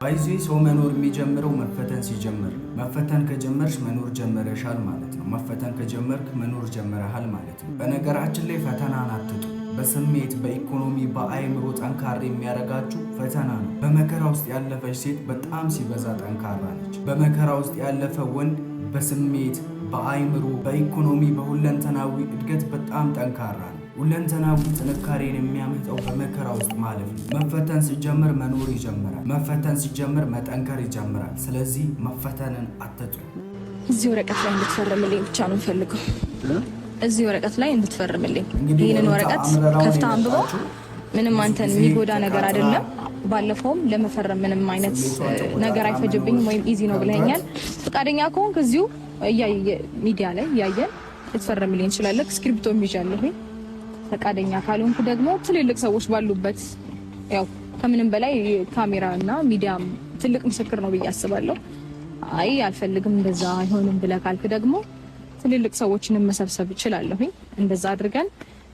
ባይዚ ሰው መኖር የሚጀምረው መፈተን ሲጀምር፣ መፈተን ከጀመርሽ መኖር ጀመረሻል ማለት ነው። መፈተን ከጀመርክ መኖር ጀመረሃል ማለት ነው። በነገራችን ላይ ፈተናን አትጡ። በስሜት በኢኮኖሚ በአይምሮ ጠንካራ የሚያደርጋችሁ ፈተና ነው። በመከራ ውስጥ ያለፈች ሴት በጣም ሲበዛ ጠንካራ ነች። በመከራ ውስጥ ያለፈ ወንድ በስሜት በአይምሮ በኢኮኖሚ በሁለንተናዊ እድገት በጣም ጠንካራ ነው። ሁለንተናዊ ጥንካሬን የሚያመጣው በመከራ ውስጥ ማለፍ ነው። መፈተን ሲጀምር መኖር ይጀምራል። መፈተን ሲጀምር መጠንከር ይጀምራል። ስለዚህ መፈተንን አትጡ። እዚህ ወረቀት ላይ እንድትፈርምልኝ ብቻ ነው ፈልገው። እዚህ ወረቀት ላይ እንድትፈርምልኝ። ይህንን ወረቀት ከፍታ አንብበው። ምንም አንተን የሚጎዳ ነገር አይደለም። ባለፈውም ለመፈረም ምንም አይነት ነገር አይፈጅብኝም ወይም ኢዚ ነው ብለኛል። ፈቃደኛ ከሆንክ እዚሁ ሚዲያ ላይ እያየን ልትፈርምልኝ እንችላለን። እስክሪፕቶም ይዣለሁኝ። ፈቃደኛ ካልሆንኩ ደግሞ ትልልቅ ሰዎች ባሉበት ያው ከምንም በላይ ካሜራ እና ሚዲያም ትልቅ ምስክር ነው ብዬ አስባለሁ። አይ አልፈልግም እንደዛ አይሆንም ብለህ ካልክ ደግሞ ትልልቅ ሰዎችንም መሰብሰብ እችላለሁኝ። እንደዛ አድርገን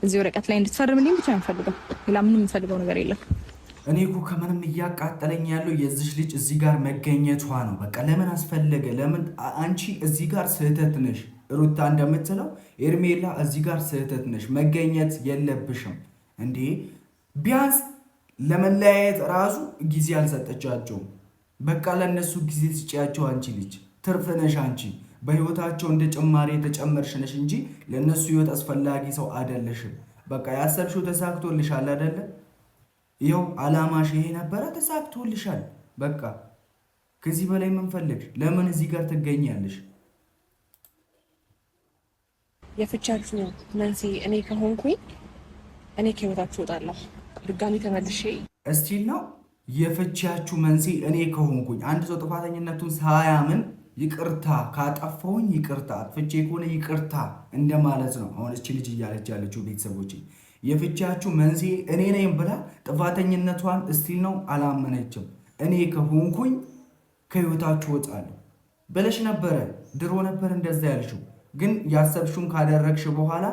እዚህ ወረቀት ላይ እንድትፈርምልኝ ብቻ ነው የምፈልገው። ሌላ ምንም የምፈልገው ነገር የለም። እኔ እኮ ከምንም እያቃጠለኝ ያለው የዚህ ልጅ እዚህ ጋር መገኘቷ ነው። በቃ ለምን አስፈለገ? ለምን አንቺ እዚህ ጋር ስህተት ነሽ። ሩታ እንደምትለው ኤርሜላ እዚህ ጋር ስህተት ነሽ፣ መገኘት የለብሽም እንዴ። ቢያንስ ለመለያየት ራሱ ጊዜ አልሰጠቻቸውም። በቃ ለነሱ ጊዜ ስጪያቸው። አንቺ ልጅ ትርፍ ነሽ። አንቺ በህይወታቸው እንደ ጭማሪ የተጨመርሽ ነሽ እንጂ ለነሱ ህይወት አስፈላጊ ሰው አይደለሽም። በቃ ያሰብሽው ተሳክቶልሻል አይደለ? ይኸው አላማሽ ይሄ ነበረ፣ ተሳክቶልሻል። በቃ ከዚህ በላይ ምን ፈለግሽ? ለምን እዚህ ጋር ትገኛለሽ? የፍቻችሁ መንስኤ እኔ ከሆንኩኝ እኔ ከህይወታችሁ እወጣለሁ። ድጋሚ ተመልሼ እስቲል ነው የፍቻችሁ መንስኤ እኔ ከሆንኩኝ። አንድ ሰው ጥፋተኝነቱን ሳያምን ይቅርታ ካጠፋሁኝ ይቅርታ፣ አጥፍቼ ከሆነ ይቅርታ እንደማለት ነው። አሁን እቺ ልጅ እያለች ያለችው ቤተሰቦች የፍቻችሁ መንስኤ እኔ ነኝ ብላ ጥፋተኝነቷን እስቲል ነው አላመነችም። እኔ ከሆንኩኝ ከህይወታችሁ እወጣለሁ ብለሽ ነበረ። ድሮ ነበር እንደዛ ያልሽው። ግን ያሰብሽውን ካደረግሽ በኋላ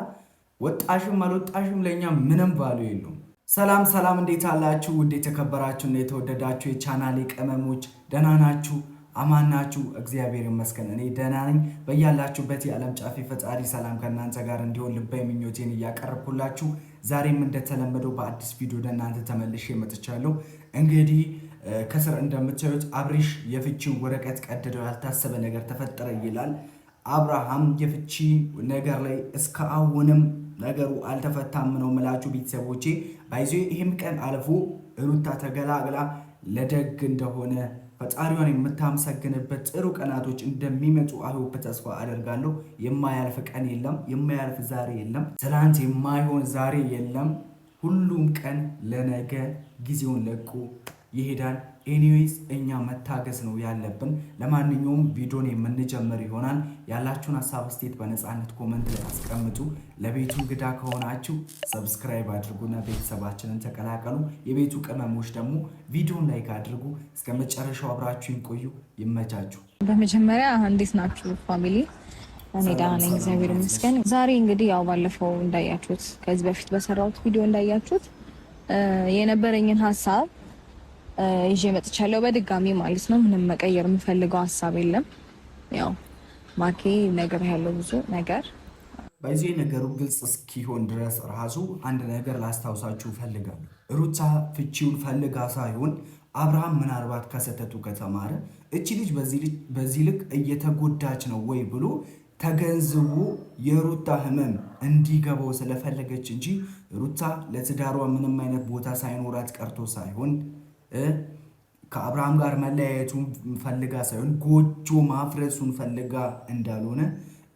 ወጣሽም አልወጣሽም ለኛ ምንም ቫልዩ የለውም። ሰላም ሰላም፣ እንዴት አላችሁ? ውድ የተከበራችሁ እና የተወደዳችሁ የቻናሌ ቅመሞች ደህና ናችሁ? አማን ናችሁ? እግዚአብሔር ይመስገን እኔ ደህና ነኝ። በያላችሁበት የዓለም ጫፍ ፈጣሪ ሰላም ከእናንተ ጋር እንዲሆን ልባዊ ምኞቴን እያቀረብኩላችሁ ዛሬም እንደተለመደው በአዲስ ቪዲዮ ወደ እናንተ ተመልሼ መጥቻለሁ። እንግዲህ ከስር እንደምታዩት አብሪሽ የፍቺውን ወረቀት ቀደደው፣ ያልታሰበ ነገር ተፈጠረ ይላል። አብርሃም የፍቺ ነገር ላይ እስከ አሁንም ነገሩ አልተፈታም ነው የምላችሁ ቤተሰቦቼ። ባይዞ ይህም ቀን አልፎ ሩታ ተገላግላ ለደግ እንደሆነ ፈጣሪዋን የምታመሰግንበት ጥሩ ቀናቶች እንደሚመጡ አይሆፕ ተስፋ አደርጋለሁ። የማያልፍ ቀን የለም፣ የማያልፍ ዛሬ የለም፣ ትናንት የማይሆን ዛሬ የለም። ሁሉም ቀን ለነገ ጊዜውን ለቆ ይሄዳል። ኤኒዌይስ እኛ መታገስ ነው ያለብን። ለማንኛውም ቪዲዮን የምንጀምር ይሆናል። ያላችሁን ሀሳብ ስቴት በነፃነት ኮመንት ላይ አስቀምጡ። ለቤቱ እንግዳ ከሆናችሁ ሰብስክራይብ አድርጉና ቤተሰባችንን ተቀላቀሉ። የቤቱ ቅመሞች ደግሞ ቪዲዮን ላይክ አድርጉ። እስከ መጨረሻው አብራችሁን ቆዩ። ይመቻችሁ። በመጀመሪያ እንዴት ናችሁ ፋሚሊ? እኔ ደህና ነኝ እግዚአብሔር ይመስገን። ዛሬ እንግዲህ ያው ባለፈው እንዳያችሁት ከዚህ በፊት በሰራሁት ቪዲዮ እንዳያችሁት የነበረኝን ሀሳብ ይዤ መጥቻለሁ በድጋሚ ማለት ነው። ምንም መቀየር የምፈልገው ሀሳብ የለም። ያው ማርኬ ነገር ያለው ብዙ ነገር በዚህ ነገሩ ግልጽ እስኪሆን ድረስ ራሱ አንድ ነገር ላስታውሳችሁ ፈልጋለሁ። ሩታ ፍቺውን ፈልጋ ሳይሆን አብርሃም ምናልባት ከሰተቱ ከተማረ እቺ ልጅ በዚህ ልክ እየተጎዳች ነው ወይ ብሎ ተገንዝቦ የሩታ ህመም እንዲገባው ስለፈለገች እንጂ ሩታ ለትዳሯ ምንም አይነት ቦታ ሳይኖራት ቀርቶ ሳይሆን ከአብርሃም ጋር መለያየቱን ፈልጋ ሳይሆን ጎጆ ማፍረሱን ፈልጋ እንዳልሆነ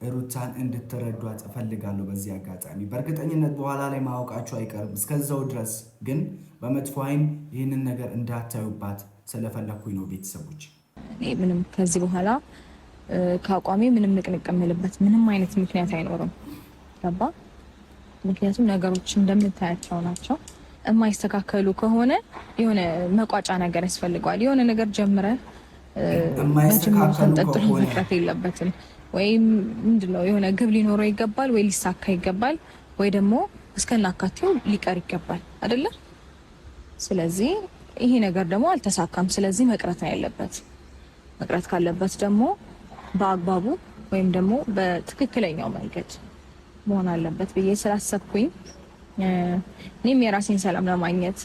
ሩታን እንድትረዷት እፈልጋለሁ በዚህ አጋጣሚ። በእርግጠኝነት በኋላ ላይ ማወቃችሁ አይቀርም። እስከዛው ድረስ ግን በመጥፎ አይን ይህንን ነገር እንዳታዩባት ስለፈለኩኝ ነው ቤተሰቦች። ምንም ከዚህ በኋላ ከአቋሜ ምንም ንቅንቅ የምልበት ምንም አይነት ምክንያት አይኖርም። ገባ? ምክንያቱም ነገሮች እንደምታያቸው ናቸው። የማይስተካከሉ ከሆነ የሆነ መቋጫ ነገር ያስፈልገዋል። የሆነ ነገር ጀምረ የማይስተካከሉ ከሆነ መቅረት የለበትም። ወይም ምንድነው የሆነ ግብ ሊኖረው ይገባል፣ ወይ ሊሳካ ይገባል፣ ወይ ደግሞ እስከናካቴው ሊቀር ይገባል አይደለ? ስለዚህ ይሄ ነገር ደግሞ አልተሳካም። ስለዚህ መቅረት ነው ያለበት። መቅረት ካለበት ደግሞ በአግባቡ ወይም ደግሞ በትክክለኛው መንገድ መሆን አለበት ብዬ ስላሰብኩኝ እኔም የራሴን ሰላም ለማግኘት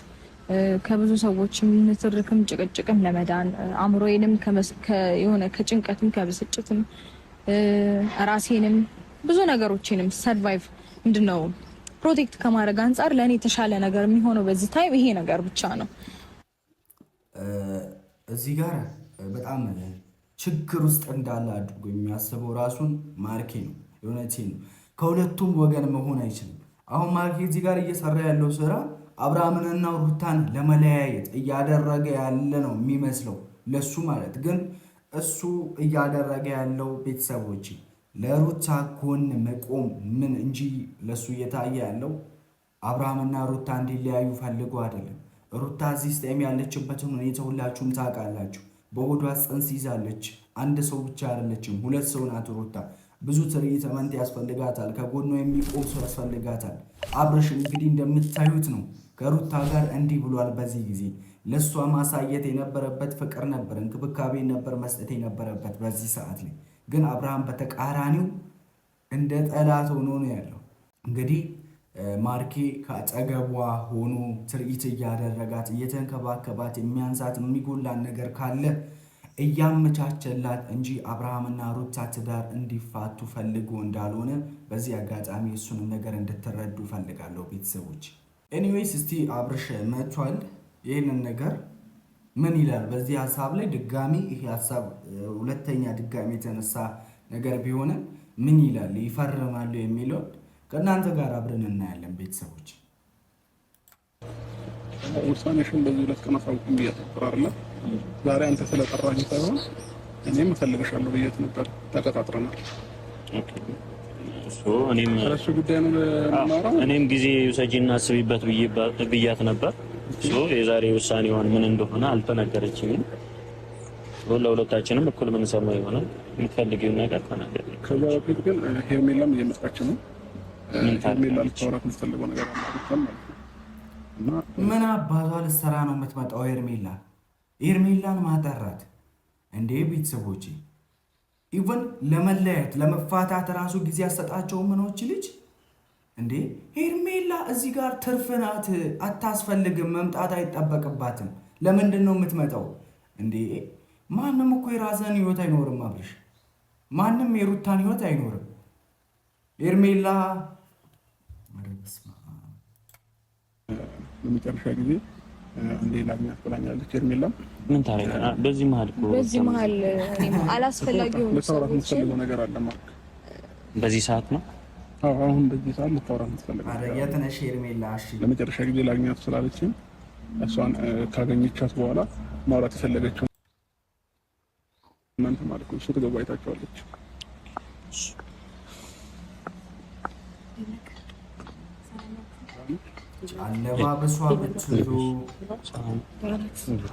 ከብዙ ሰዎች ንትርክም ጭቅጭቅም ለመዳን አእምሮዬንም የሆነ ከጭንቀትም ከብስጭትም ራሴንም ብዙ ነገሮችንም ሰርቫይቭ ምንድነው ፕሮቴክት ከማድረግ አንጻር ለእኔ የተሻለ ነገር የሚሆነው በዚህ ታይም ይሄ ነገር ብቻ ነው። እዚህ ጋር በጣም ችግር ውስጥ እንዳለ አድርጎ የሚያስበው ራሱን ማርኬ ነው። የእውነቴን ነው። ከሁለቱም ወገን መሆን አይችልም። አሁን ማርኬ እዚህ ጋር እየሰራ ያለው ስራ አብርሃምንና ሩታን ለመለያየት እያደረገ ያለ ነው የሚመስለው ለሱ ማለት ግን እሱ እያደረገ ያለው ቤተሰቦች ለሩታ ጎን መቆም ምን እንጂ ለሱ እየታየ ያለው አብርሃምና ሩታ እንዲለያዩ ፈልጎ አይደለም። ሩታ እዚህ ስጤም ያለችበትን ሁኔታ ሁላችሁም ታውቃላችሁ። በሆዷ ጽንስ ይዛለች። አንድ ሰው ብቻ አይደለችም፣ ሁለት ሰው ናት ሩታ። ብዙ ትሪትመንት ያስፈልጋታል። ከጎኗ የሚቆም ሰው ያስፈልጋታል። አብርሽ እንግዲህ እንደምታዩት ነው ከሩታ ጋር እንዲህ ብሏል። በዚህ ጊዜ ለእሷ ማሳየት የነበረበት ፍቅር ነበር፣ እንክብካቤ ነበር መስጠት የነበረበት በዚህ ሰዓት ላይ ግን አብርሃም በተቃራኒው እንደ ጠላት ሆኖ ነው ያለው። እንግዲህ ማርኬ ከአጠገቧ ሆኖ ትርኢት እያደረጋት እየተንከባከባት የሚያንሳት የሚጎላን ነገር ካለ እያመቻቸላት እንጂ አብርሃምና ሩታ ትዳር እንዲፋቱ ፈልጎ እንዳልሆነ በዚህ አጋጣሚ እሱንም ነገር እንድትረዱ ፈልጋለሁ ቤተሰቦች። ኤኒዌይስ እስቲ አብርሽ መጥቷል። ይህንን ነገር ምን ይላል በዚህ ሀሳብ ላይ ድጋሚ ይሄ ሀሳብ ሁለተኛ ድጋሚ የተነሳ ነገር ቢሆንም ምን ይላል ይፈርማሉ የሚለውን ከእናንተ ጋር አብረን እናያለን ቤተሰቦች። ውሳኔሽን በዚህ ሁለት ቀን አሳውቁኝ ብያት ነበር አይደለ? ዛሬ አንተ ስለጠራኝ ሳይሆን እኔም እፈልግሻለሁ ብያት ነበር። ተቀጣጥረናል። እሱ ጉዳይ ነው የምናወራው። እኔም ጊዜ ውሰጂና አስቢበት ብያት ነበር። የዛሬ ውሳኔዋን ምን እንደሆነ አልተነገረችኝም። ለሁለታችንም እኩል ምን ሰማው ይሆናል። የምትፈልጊውን ነገር ተናገር። ከዛ በፊት ግን ሄርሜላም እየመጣች ነው። ሄርሜላ ልታወራት የምትፈልገው ነገር አለ እና ምን አባቷ ልትሰራ ነው የምትመጣው? ሄርሜላን ማጠራት እንዴ ቤተሰቦቼ? ኢቨን ለመለያየት ለመፋታት ራሱ ጊዜ ያሰጣቸው ምኖች ልጅ እንዴ ሄርሜላ እዚህ ጋር ትርፍ ናት፣ አታስፈልግም፣ መምጣት አይጠበቅባትም። ለምንድን ነው የምትመጣው እንዴ? ማንም እኮ የራስን ህይወት አይኖርም አብርሽ፣ ማንም የሩታን ህይወት አይኖርም። ሄርሜላ ለመጨረሻ ጊዜ እንዴ ላግኛት ብላኛለች። ሄርሜላ ምን ታረጋና በዚህ መሀል አላስፈላጊው ነገር አለ ማለት በዚህ ሰዓት ነው። አሁን በዚህ ሰዓት ልታወራት የምትፈልገው የትነሽ ሄርሜላ? እሺ ለመጨረሻ ጊዜ ላግኛት ስላለችኝ እሷን ካገኘቻት በኋላ ማውራት የፈለገችው እናንተ ማለት ነው። እሱ ትገባ አይታችኋለች። አለባበሷ ብትሉ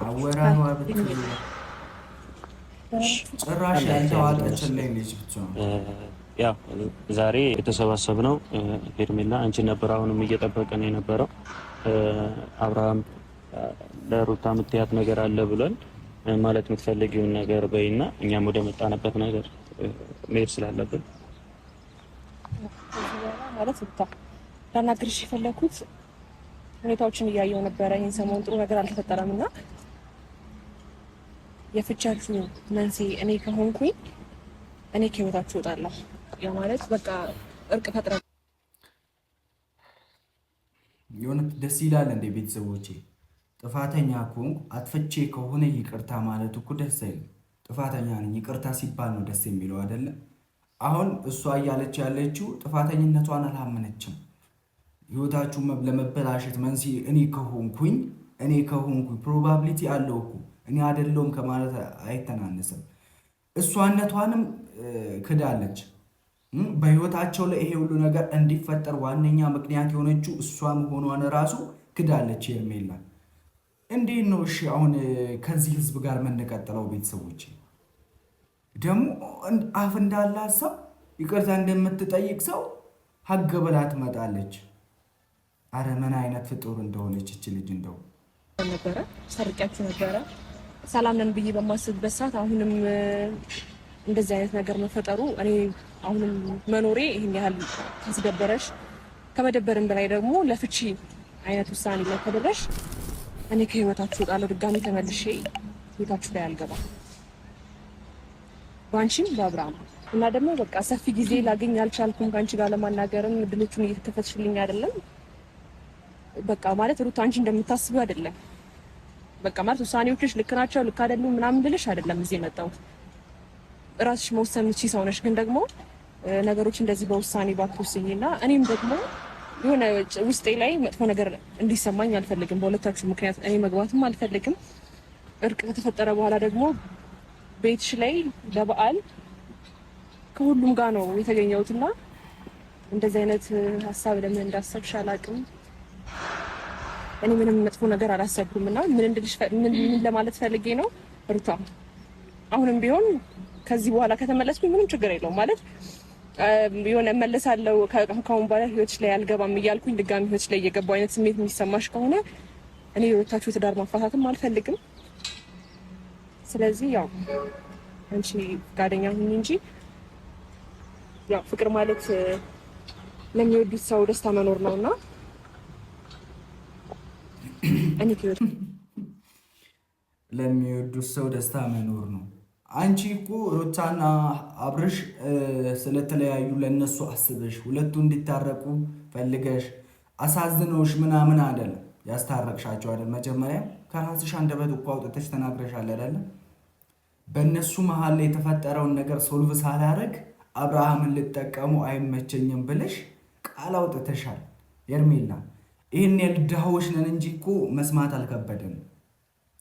አወራሯ ብትሉ ጭራሽ ያልተዋጠችልኝ ልጅ ብትሆን ያው ዛሬ የተሰባሰብነው ሄርሜላ አንቺ ነበር አሁንም እየጠበቀን የነበረው። አብርሃም ለሩታ የምትያት ነገር አለ ብሏል። ማለት የምትፈልጊውን ነገር በይና እኛም ወደ መጣንበት ነገር መሄድ ስላለብን ማለት ላናግርሽ የፈለኩት ሁኔታዎችን እያየሁ ነበረ። ይህን ሰሞን ጥሩ ነገር አልተፈጠረም እና የፍቻችሁ መንስኤ እኔ ከሆንኩኝ እኔ ከህይወታችሁ እወጣለሁ። ያ ማለት በቃ እርቅ ፈጥረ የሆነ ደስ ይላል እንደ ቤተሰቦቼ። ጥፋተኛ ከሆንኩ አጥፍቼ ከሆነ ይቅርታ ማለት እኮ ደስ አይልም። ጥፋተኛ ነኝ ይቅርታ ሲባል ነው ደስ የሚለው አይደለም። አሁን እሷ እያለች ያለችው ጥፋተኝነቷን አላመነችም። ህይወታችሁ ለመበላሸት መንስኤ እኔ ከሆንኩኝ ፕሮባቢሊቲ አለው እኮ እኔ አይደለሁም ከማለት አይተናነስም። እሷነቷንም ክዳለች። በህይወታቸው ላይ ይሄ ሁሉ ነገር እንዲፈጠር ዋነኛ ምክንያት የሆነችው እሷ መሆኗን ራሱ ክዳለች ሄርሜላ። እንዴት ነው እሺ አሁን ከዚህ ህዝብ ጋር የምንቀጥለው? ቤተሰቦች ደግሞ አፍ እንዳላት ሰው ይቅርታ እንደምትጠይቅ ሰው ሀገ ብላ ትመጣለች። አረ ምን አይነት ፍጡር እንደሆነች እች ልጅ እንደው ነበረ ሰርቂያችሁ ነበረ ሰላም ነን ብዬ በማስብበት ሰዓት አሁንም እንደዚህ አይነት ነገር መፈጠሩ እኔ አሁንም መኖሬ ይሄን ያህል ካስደበረሽ ከመደበርም በላይ ደግሞ ለፍቺ አይነት ውሳኔ ላይ ከደረሽ እኔ ከህይወታችሁ እወጣለሁ። ድጋሚ ተመልሼ ህይወታችሁ ላይ አልገባም ባንቺም በአብርሃም እና ደግሞ በቃ ሰፊ ጊዜ ላገኝ አልቻልኩም ከአንቺ ጋር ለማናገርም እድሎቹን እየተከፈትሽልኝ አይደለም። በቃ ማለት ሩት አንቺ እንደምታስቢው አይደለም። በቃ ማለት ውሳኔዎችሽ ልክ ናቸው ልክ አይደሉም ምናምን ብለሽ አይደለም እዚህ የመጣሁት። ራስሽ መወሰን የምትችይ ሰው ነሽ። ግን ደግሞ ነገሮች እንደዚህ በውሳኔ ባትወስኝና እኔም ደግሞ የሆነ ውስጤ ላይ መጥፎ ነገር እንዲሰማኝ አልፈልግም። በሁለታችሁ ምክንያት እኔ መግባትም አልፈልግም። እርቅ ከተፈጠረ በኋላ ደግሞ ቤትሽ ላይ ለበዓል ከሁሉም ጋር ነው የተገኘሁትና እንደዚህ አይነት ሀሳብ ለምን እንዳሰብሽ አላውቅም። እኔ ምንም መጥፎ ነገር አላሰብኩምና ምን ለማለት ፈልጌ ነው ሩታ፣ አሁንም ቢሆን ከዚህ በኋላ ከተመለስኩኝ ምንም ችግር የለውም ማለት የሆነ እመለሳለሁ ከአሁን በኋላ ህይወትሽ ላይ አልገባም እያልኩኝ ድጋሚ ህይወትሽ ላይ እየገባው አይነት ስሜት የሚሰማሽ ከሆነ እኔ ሩታችሁ ትዳር ማፋታትም አልፈልግም። ስለዚህ ያው አንቺ ፈቃደኛ ሁኚ እንጂ ያው ፍቅር ማለት ለሚወዱት ሰው ደስታ መኖር ነውና ለሚወዱት ሰው ደስታ መኖር ነው። አንቺ እኮ ሩታና አብርሽ ስለተለያዩ ለነሱ አስበሽ ሁለቱ እንዲታረቁ ፈልገሽ አሳዝነውሽ ምናምን አይደለም ያስታረቅሻቸው አይደል? መጀመሪያ ከራስሽ አንደበት እኮ አውጥተሽ ተናግረሻል አይደል? በእነሱ መሀል ላይ የተፈጠረውን ነገር ሶልቭ ሳላረግ አብርሃምን ልጠቀሙ አይመቸኝም ብለሽ ቃል አውጥተሻል ሄርሜላ። ይህን የልዳዎች ነን እንጂ እኮ መስማት አልከበደንም።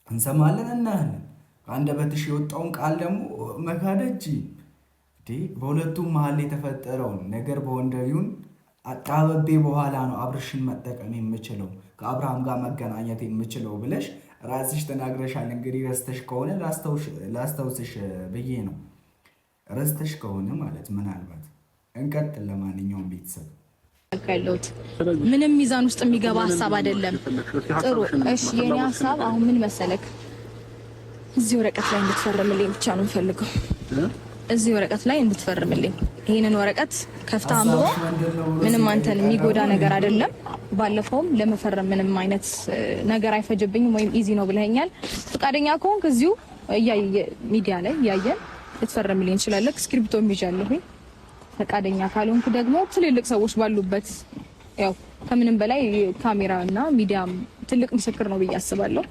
እንሰማለን እናያለን። ከአንደበትሽ የወጣውን ቃል ደግሞ መካደጅ በሁለቱም መሀል የተፈጠረውን ነገር በወንደሪውን አጣበቤ በኋላ ነው አብርሽን መጠቀም የምችለው ከአብርሃም ጋር መገናኘት የምችለው ብለሽ ራስሽ ተናግረሻል። እንግዲህ ረስተሽ ከሆነ ላስታውስሽ ብዬ ነው። ረስተሽ ከሆነ ማለት ምናልባት እንቀጥል። ለማንኛውም ቤተሰብ ያለሁት ምንም ሚዛን ውስጥ የሚገባ ሀሳብ አይደለም። ጥሩ እሺ፣ የኔ ሀሳብ አሁን ምን መሰለክ፣ እዚህ ወረቀት ላይ እንድትፈርምልኝ ብቻ ነው የምፈልገው። እዚህ ወረቀት ላይ እንድትፈርምልኝ። ይሄንን ወረቀት ከፍታ አንብቦ ምንም አንተን የሚጎዳ ነገር አይደለም። ባለፈውም ለመፈረም ምንም አይነት ነገር አይፈጅብኝም ወይም ኢዚ ነው ብለኸኛል። ፈቃደኛ ከሆንክ እዚሁ ሚዲያ ላይ ያየን ልትፈርምልኝ እንችላለን። ስክሪፕቶም ይዣለሁኝ። ፈቃደኛ ካልሆንክ ደግሞ ትልልቅ ሰዎች ባሉበት ያው ከምንም በላይ ካሜራ እና ሚዲያም ትልቅ ምስክር ነው ብዬ አስባለሁ።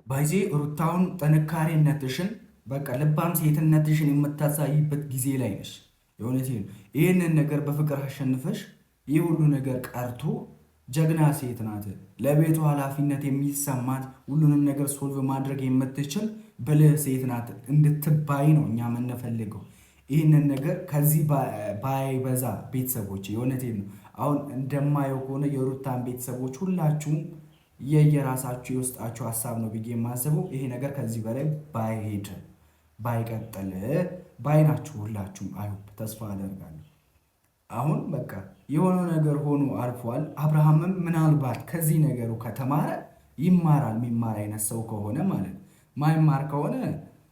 ባይዜ ሩታውን ጥንካሬነትሽን በቃ ልባም ሴትነትሽን የምታሳይበት ጊዜ ላይ ነሽ። የእውነት ይህንን ነገር በፍቅር አሸንፈሽ ይህ ሁሉ ነገር ቀርቶ ጀግና ሴት ናት፣ ለቤቱ ኃላፊነት የሚሰማት ሁሉንም ነገር ሶልቭ ማድረግ የምትችል ብልህ ሴት ናት እንድትባይ ነው እኛ የምንፈልገው። ይህንን ነገር ከዚህ ባይበዛ ቤተሰቦች የእውነቴን ነው። አሁን እንደማየው ከሆነ የሩታን ቤተሰቦች ሁላችሁም የየራሳችሁ የውስጣችሁ ሀሳብ ነው ብዬ የማስበው ይሄ ነገር ከዚህ በላይ ባይሄድ ባይቀጥል ባይናችሁ ሁላችሁም አይሁን ተስፋ አደርጋለሁ። አሁን በቃ የሆነው ነገር ሆኖ አልፏል። አብርሃምም ምናልባት ከዚህ ነገሩ ከተማረ ይማራል። የሚማር አይነት ሰው ከሆነ ማለት ማይማር ከሆነ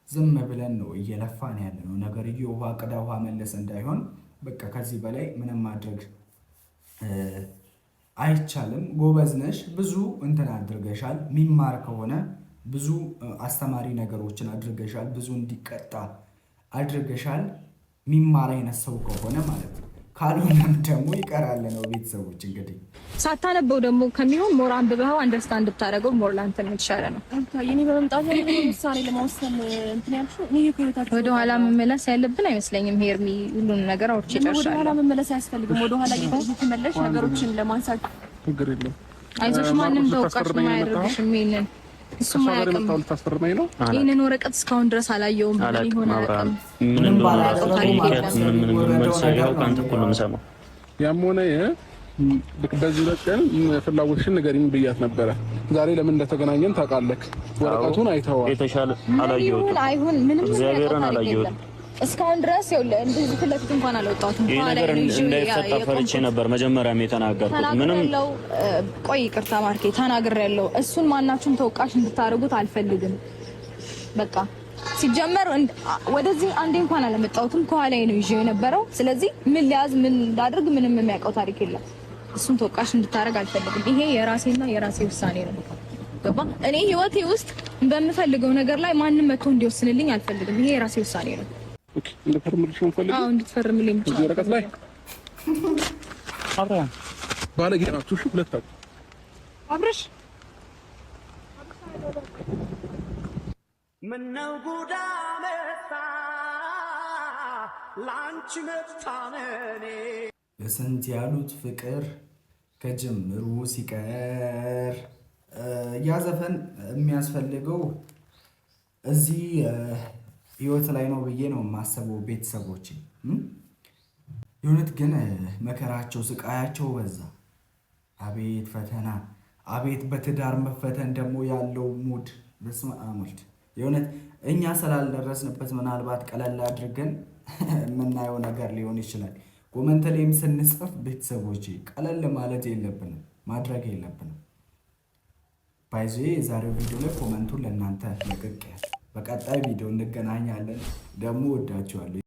ዝም ብለን ነው እየለፋን ያለ ነው። ነገር ውሃ ቅዳ ውሃ መለስ እንዳይሆን በቃ ከዚህ በላይ ምንም ማድረግ አይቻልም። ጎበዝ ነሽ፣ ብዙ እንትን አድርገሻል። ሚማር ከሆነ ብዙ አስተማሪ ነገሮችን አድርገሻል። ብዙ እንዲቀጣ አድርገሻል። ሚማር አይነት ሰው ከሆነ ማለት ነው። ካልሆነም ደግሞ ይቀራል ነው። ቤተሰቦች እንግዲህ ሳታነበው ደግሞ ከሚሆን ሞር አንብበው አንደርስታንድ ብታደርገው ሞር ላንተ የተሻለ ነው። የኔ በመምጣት ውሳኔ ለመወሰን እንትን ያልሽው ወደ ኋላ መመለስ ያለብን አይመስለኝም። ሄርሚ ሁሉን ነገር አውርቼ ጨርሻለሁ። ወደ ኋላ መመለስ አያስፈልግም። ወደ ኋላ እየተመለሽ ነገሮችን ለማንሳት ችግር የለም። አይዞሽ፣ ማንም ተወቃሽ ማያደርግሽም። ይሄንን እሱም አያውቅም። ይሄንን ወረቀት እስካሁን ድረስ አላየውም። ምን ሆነ ምንም ያም ሆነ በዚህ ለቀን ፍላጎትሽን ንገሪኝ ብያት ነበረ። ዛሬ ለምን እንደተገናኘን ታውቃለህ። ወረቀቱን አይተኸዋል። የተሻለ አላየሁትም። አይሁን ምንም እግዚአብሔርን አላየሁትም። እስካሁን ድረስ እንደዚህ ፍለፊት እንኳን አልወጣሁትም። ይሄ ነገር እንዳይፈጠር ፈርቼ ነበር መጀመሪያም የተናገርኩት። ምንም ቆይ ይቅርታ ማርኬ ተናግሬያለሁ። እሱን ማናችሁም ተወቃሽ እንድታደርጉት አልፈልግም። በቃ ሲጀመር ወደዚህ አንዴ እንኳን አልመጣሁትም። ከኋላዬ ነው ይዤው የነበረው። ስለዚህ ምን ሊያዝ ምን እንዳደርግ ምንም የሚያውቀው ታሪክ የለም። እሱን ተወቃሽ እንድታደርግ አልፈልግም። ይሄ የራሴና የራሴ ውሳኔ ነው። ገባ? እኔ ህይወቴ ውስጥ በምፈልገው ነገር ላይ ማንም መጥቶ እንዲወስንልኝ አልፈልግም። ይሄ የራሴ ውሳኔ ነው። ኦኬ እንድትፈርምልሽ ነው ፈልግ? አዎ እንድትፈርምልኝ ብቻ። ወረቀት ላይ አብረን ባለጌ ናችሁ። እሺ ሁለታችሁ አብረሽ ምነው ጉዳ መጣ ላንቺ መጣመኔ በስንት ያሉት ፍቅር ከጅምሩ ሲቀር ያ ዘፈን የሚያስፈልገው እዚህ ህይወት ላይ ነው ብዬ ነው የማስበው። ቤተሰቦች የእውነት ግን መከራቸው ስቃያቸው በዛ። አቤት ፈተና፣ አቤት በትዳር መፈተን ደግሞ ያለው ሙድ። በስመ አብ ወልድ። የእውነት እኛ ስላልደረስንበት ምናልባት ቀለል አድርገን የምናየው ነገር ሊሆን ይችላል። ኮመንት ላይም ስንጽፍ ቤተሰቦች ቀለል ማለት የለብንም ማድረግ የለብንም። ባይዞ የዛሬው ቪዲዮ ላይ ኮመንቱን ለእናንተ ለቅቄያለሁ። በቀጣይ ቪዲዮ እንገናኛለን። ደግሞ ወዳችኋለሁ።